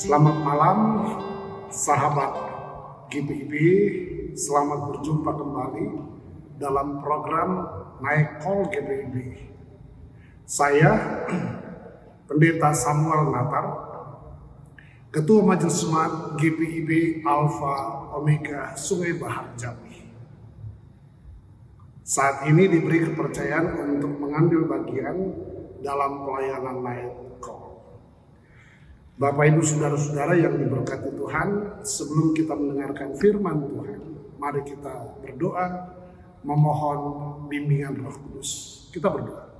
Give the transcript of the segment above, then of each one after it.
Selamat malam sahabat GPIB, selamat berjumpa kembali dalam program Night Call GPIB. Saya Pendeta Samuel Natar, Ketua Majelis Jemaat GPIB Alpha Omega Sungai Bahar Jambi. Saat ini diberi kepercayaan untuk mengambil bagian dalam pelayanan Night Call. Bapak Ibu Saudara-saudara yang diberkati Tuhan, sebelum kita mendengarkan firman Tuhan, mari kita berdoa memohon bimbingan Roh Kudus. Kita berdoa.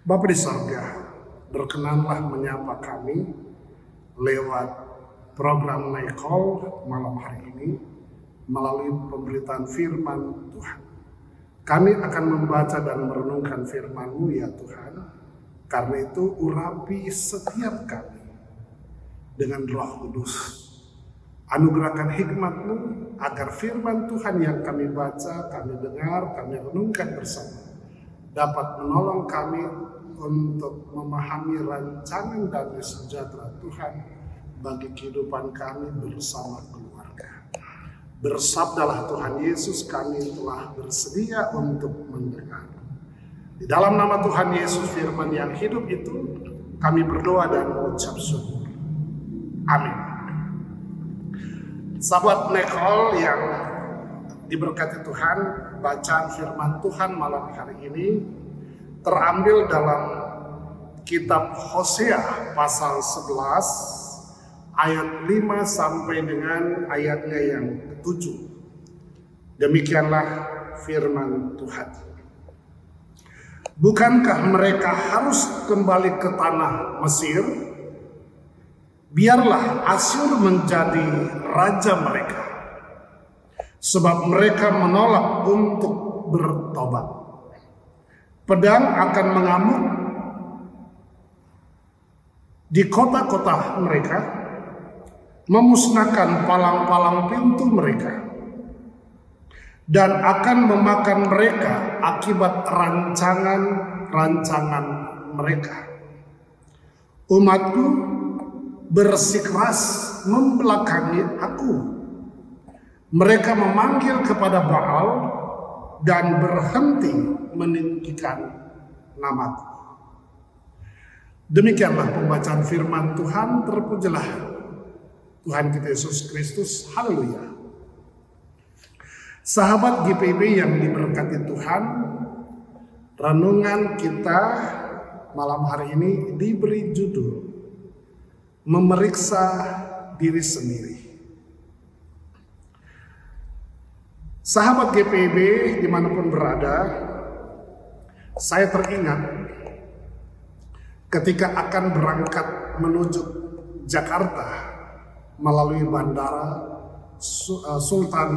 Bapa di sorga, berkenanlah menyapa kami lewat program Night Call malam hari ini melalui pemberitaan firman Tuhan. Kami akan membaca dan merenungkan firman-Mu ya Tuhan. Karena itu urapi setiap kami dengan Roh Kudus. Anugerahkan hikmat-Mu agar firman Tuhan yang kami baca, kami dengar, kami renungkan bersama dapat menolong kami untuk memahami rancangan damai sejahtera Tuhan bagi kehidupan kami bersama keluarga. Bersabdalah Tuhan Yesus, kami telah bersedia untuk mendengar. Di dalam nama Tuhan Yesus firman yang hidup itu, kami berdoa dan mengucap syukur. Amin. Sahabat Nekol yang diberkati Tuhan, bacaan firman Tuhan malam hari ini terambil dalam kitab Hosea pasal 11 ayat 5 sampai dengan ayatnya yang ke-7. Demikianlah firman Tuhan. Bukankah mereka harus kembali ke tanah Mesir? Biarlah Asyur menjadi raja mereka, sebab mereka menolak untuk bertobat. Pedang akan mengamuk di kota-kota mereka, memusnahkan palang-palang pintu mereka, dan akan memakan mereka akibat rancangan-rancangan mereka. Umatku bersikeras membelakangi aku. Mereka memanggil kepada Baal dan berhenti meninggikan namaku. Demikianlah pembacaan firman Tuhan. Terpujilah Tuhan kita Yesus Kristus. Haleluya. Sahabat GPIB yang diberkati Tuhan, renungan kita malam hari ini diberi judul Memeriksa Diri Sendiri. Sahabat GPIB dimanapun berada, saya teringat ketika akan berangkat menuju Jakarta melalui bandara Sultan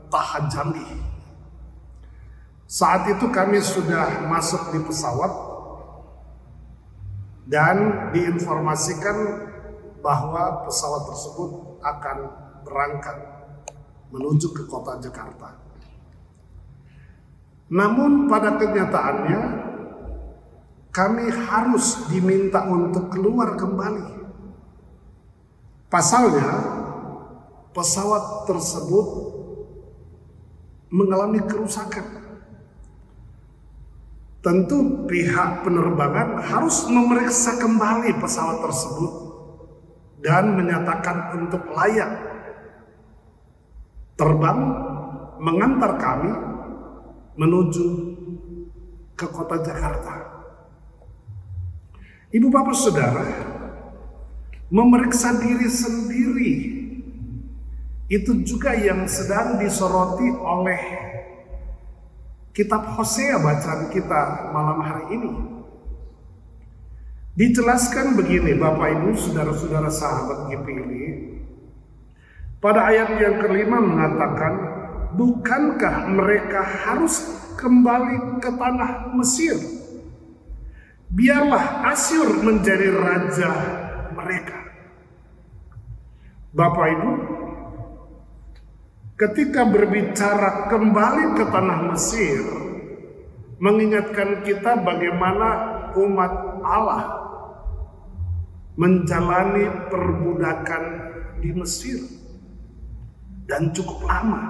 Taha Jambi. Saat itu kami sudah masuk di pesawat dan diinformasikan bahwa pesawat tersebut akan berangkat menuju ke kota Jakarta. Namun pada kenyataannya kami harus diminta untuk keluar kembali. Pasalnya pesawat tersebut mengalami kerusakan. Tentu pihak penerbangan harus memeriksa kembali pesawat tersebut dan menyatakan untuk layak terbang mengantar kami menuju ke kota Jakarta. Ibu bapak saudara, memeriksa diri sendiri itu juga yang sedang disoroti oleh kitab Hosea bacaan kita malam hari ini. Dijelaskan begini Bapak Ibu Saudara-saudara sahabat GPIB. Pada ayat yang kelima mengatakan, bukankah mereka harus kembali ke tanah Mesir? Biarlah Asyur menjadi raja mereka. Bapak Ibu, ketika berbicara kembali ke tanah Mesir, mengingatkan kita bagaimana umat Allah menjalani perbudakan di Mesir, dan cukup lama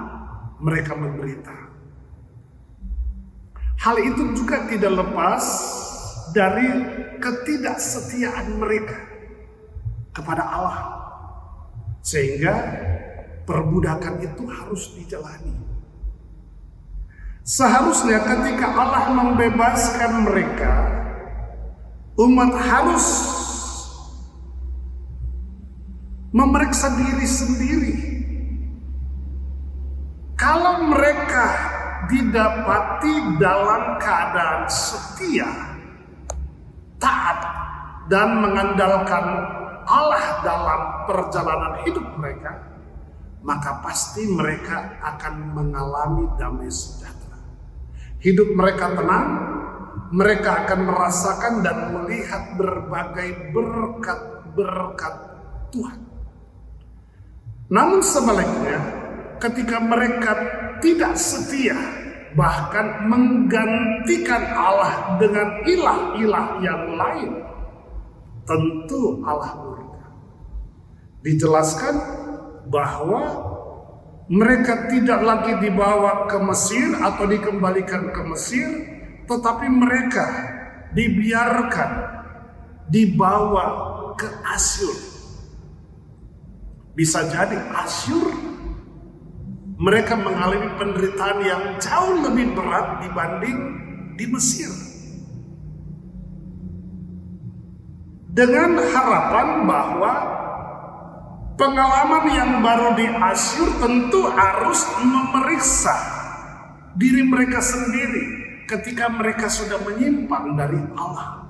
mereka menderita. Hal itu juga tidak lepas dari ketidaksetiaan mereka kepada Allah, sehingga perbudakan itu harus dijalani. Seharusnya ketika Allah membebaskan mereka, umat harus memeriksa diri sendiri. Kalau mereka didapati dalam keadaan setia, taat, dan mengandalkan Allah dalam perjalanan hidup mereka, maka pasti mereka akan mengalami damai sejahtera. Hidup mereka tenang, mereka akan merasakan dan melihat berbagai berkat-berkat Tuhan. Namun sebaliknya, ketika mereka tidak setia, bahkan menggantikan Allah dengan ilah-ilah yang lain, tentu Allah murka. Dijelaskan bahwa mereka tidak lagi dibawa ke Mesir atau dikembalikan ke Mesir, tetapi mereka dibiarkan dibawa ke Asyur. Bisa jadi Asyur mereka mengalami penderitaan yang jauh lebih berat dibanding di Mesir. Dengan harapan bahwa pengalaman yang baru di Asyur tentu harus memeriksa diri mereka sendiri ketika mereka sudah menyimpang dari Allah.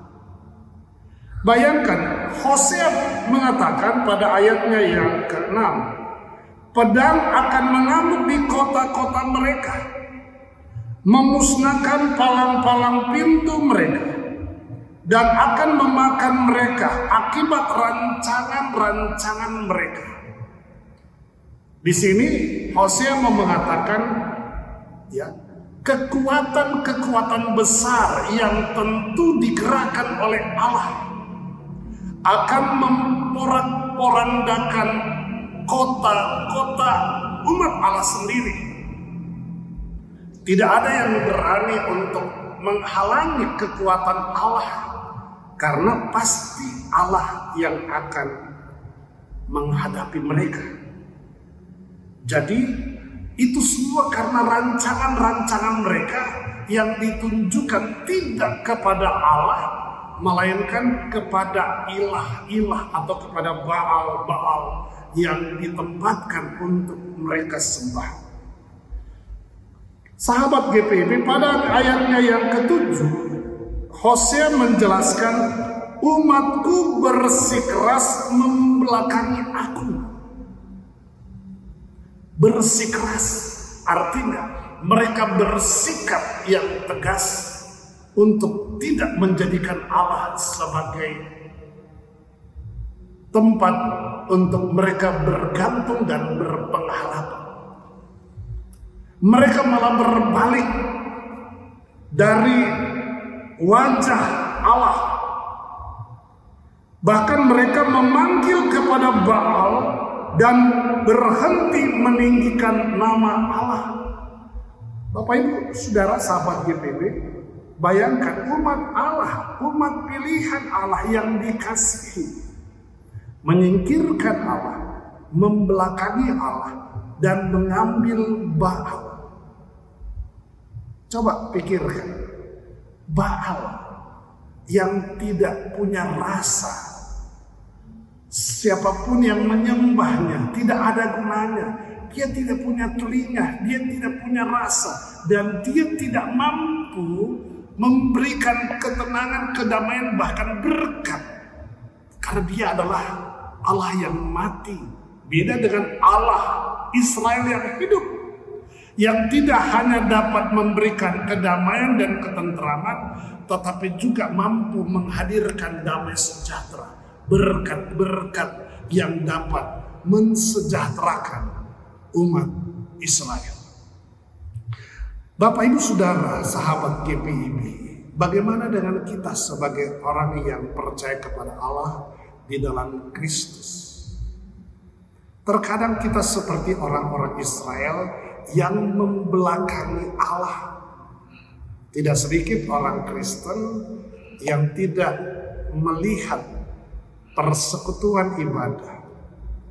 Bayangkan, Hosea mengatakan pada ayatnya yang ke-6, pedang akan mengamuk di kota-kota mereka, memusnahkan palang-palang pintu mereka, dan akan memakan mereka akibat rancangan-rancangan mereka. Di sini Hosea mengatakan, ya, kekuatan-kekuatan besar yang tentu digerakkan oleh Allah akan memporak-porandakan kota-kota umat Allah sendiri. Tidak ada yang berani untuk menghalangi kekuatan Allah, karena pasti Allah yang akan menghadapi mereka. Jadi itu semua karena rancangan-rancangan mereka yang ditunjukkan tidak kepada Allah, melainkan kepada ilah-ilah atau kepada Baal-Baal yang ditempatkan untuk mereka sembah. Sahabat GPIB, pada ayatnya yang ke-7, Hosea menjelaskan, umatku bersikeras membelakangi aku. Bersikeras artinya mereka bersikap yang tegas untuk tidak menjadikan Allah sebagai tempat untuk mereka bergantung dan berpengharapan. Mereka malah berbalik dari wajah Allah. Bahkan mereka memanggil kepada Baal dan berhenti meninggikan nama Allah. Bapak Ibu Saudara sahabat GPIB, bayangkan umat Allah, umat pilihan Allah yang dikasihi, menyingkirkan Allah, membelakangi Allah, dan mengambil Baal. Coba pikirkan, Baal yang tidak punya rasa, siapapun yang menyembahnya tidak ada gunanya. Dia tidak punya telinga, dia tidak punya rasa, dan dia tidak mampu memberikan ketenangan, kedamaian, bahkan berkat. Karena dia adalah Allah yang mati. Beda dengan Allah Israel yang hidup, yang tidak hanya dapat memberikan kedamaian dan ketentraman, tetapi juga mampu menghadirkan damai sejahtera, berkat-berkat yang dapat mensejahterakan umat Israel. Bapak Ibu Saudara sahabat GPIB, bagaimana dengan kita sebagai orang yang percaya kepada Allah di dalam Kristus. Terkadang kita seperti orang-orang Israel yang membelakangi Allah. Tidak sedikit orang Kristen yang tidak melihat persekutuan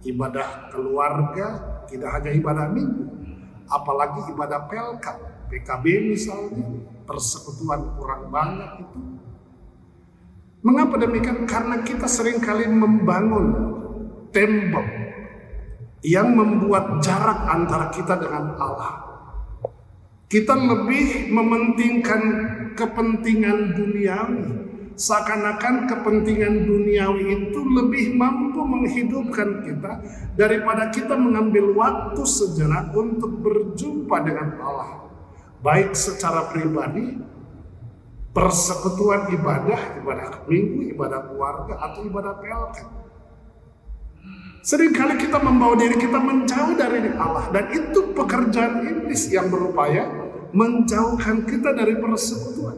ibadah keluarga, tidak hanya ibadah minggu, apalagi ibadah PKB misalnya, persekutuan kurang banyak itu. Mengapa demikian? Karena kita seringkali membangun tembok yang membuat jarak antara kita dengan Allah. Kita lebih mementingkan kepentingan duniawi, seakan-akan kepentingan duniawi itu lebih mampu menghidupkan kita daripada kita mengambil waktu sejenak untuk berjumpa dengan Allah, baik secara pribadi, persekutuan ibadah minggu, ibadah keluarga, atau ibadah PLK. Seringkali kita membawa diri kita menjauh dari Allah, dan itu pekerjaan iblis yang berupaya menjauhkan kita dari persekutuan.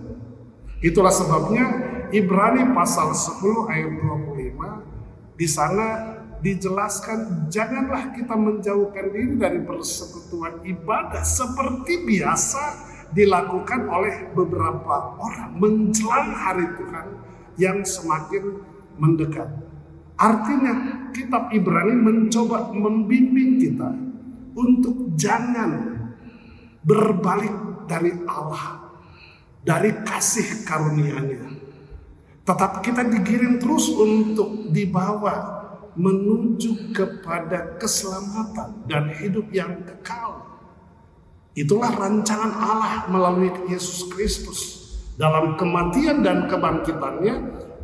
Itulah sebabnya Ibrani pasal 10 ayat 25 di sana dijelaskan, janganlah kita menjauhkan diri dari persekutuan ibadah seperti biasa dilakukan oleh beberapa orang menjelang hari Tuhan yang semakin mendekat. Artinya kitab Ibrani mencoba membimbing kita untuk jangan berbalik dari Allah, dari kasih karunia-Nya. Tetapi kita digiring terus untuk dibawa menuju kepada keselamatan dan hidup yang kekal. Itulah rancangan Allah melalui Yesus Kristus. Dalam kematian dan kebangkitannya,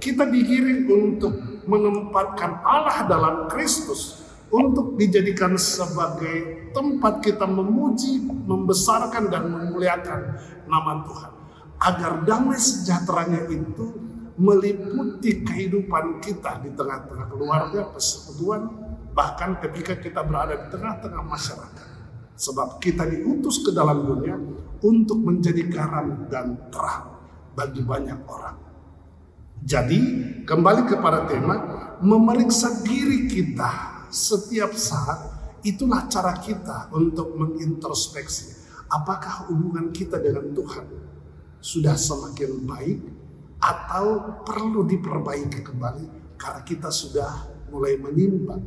kita digiring untuk menempatkan Allah dalam Kristus, untuk dijadikan sebagai tempat kita memuji, membesarkan dan memuliakan nama Tuhan, agar damai sejahteranya itu meliputi kehidupan kita di tengah-tengah keluarga, persekutuan, bahkan ketika kita berada di tengah-tengah masyarakat. Sebab kita diutus ke dalam dunia untuk menjadi garam dan terang bagi banyak orang. Jadi kembali kepada tema memeriksa diri kita setiap saat, itulah cara kita untuk mengintrospeksi apakah hubungan kita dengan Tuhan sudah semakin baik atau perlu diperbaiki kembali karena kita sudah mulai menyimpang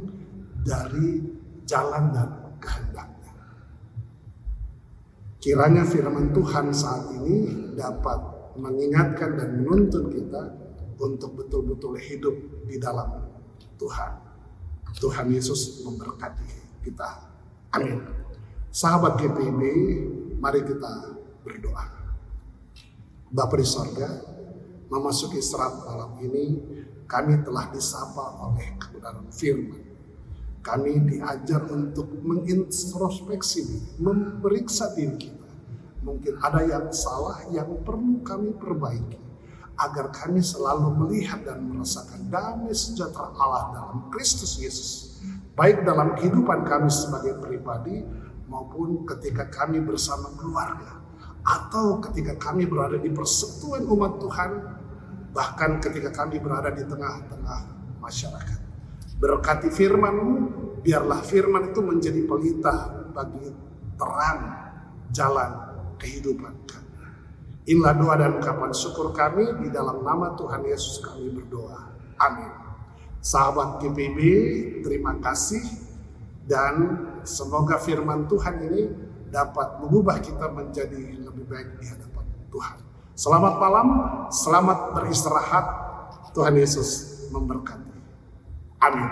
dari jalan dan kehendaknya. Kiranya firman Tuhan saat ini dapat mengingatkan dan menuntun kita untuk betul-betul hidup di dalam Tuhan. Tuhan Yesus memberkati kita. Amin. Sahabat GPIB, mari kita berdoa. Bapa di sorga, memasuki istirahat malam ini, kami telah disapa oleh kebenaran firman. Kami diajar untuk mengintrospeksi diri, memeriksa diri kita. Mungkin ada yang salah yang perlu kami perbaiki, agar kami selalu melihat dan merasakan damai sejahtera Allah dalam Kristus Yesus, baik dalam kehidupan kami sebagai pribadi maupun ketika kami bersama keluarga, atau ketika kami berada di persekutuan umat Tuhan, bahkan ketika kami berada di tengah-tengah masyarakat. Berkati firman-Mu, biarlah firman itu menjadi pelita bagi terang jalan kehidupan kami. Inilah doa dan ungkapan syukur kami, di dalam nama Tuhan Yesus kami berdoa. Amin. Sahabat GPIB, terima kasih, dan semoga firman Tuhan ini dapat mengubah kita menjadi lebih baik di hadapan Tuhan. Selamat malam, selamat beristirahat. Tuhan Yesus memberkati. Amin.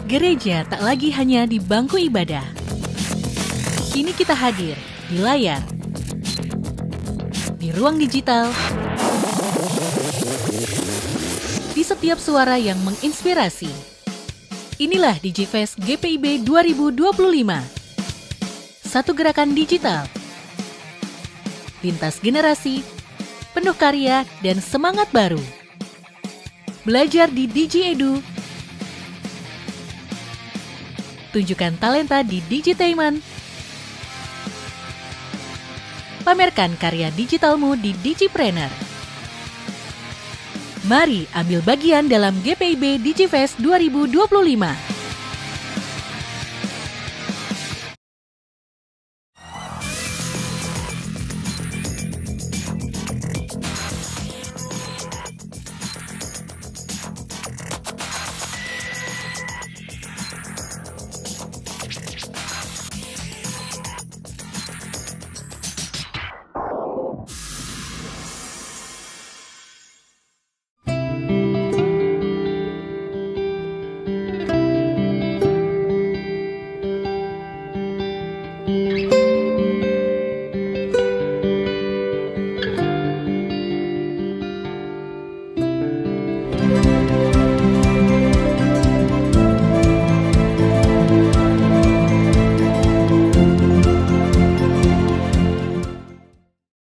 Gereja tak lagi hanya di bangku ibadah. Kini kita hadir di layar, di ruang digital, di setiap suara yang menginspirasi. Inilah DigiFest GPIB 2025. Satu gerakan digital, lintas generasi, penuh karya dan semangat baru. Belajar di DigiEdu, tunjukkan talenta di Digitainment, Pamerkan karya digitalmu di Digipreneur. Mari ambil bagian dalam GPIB DigiFest 2025.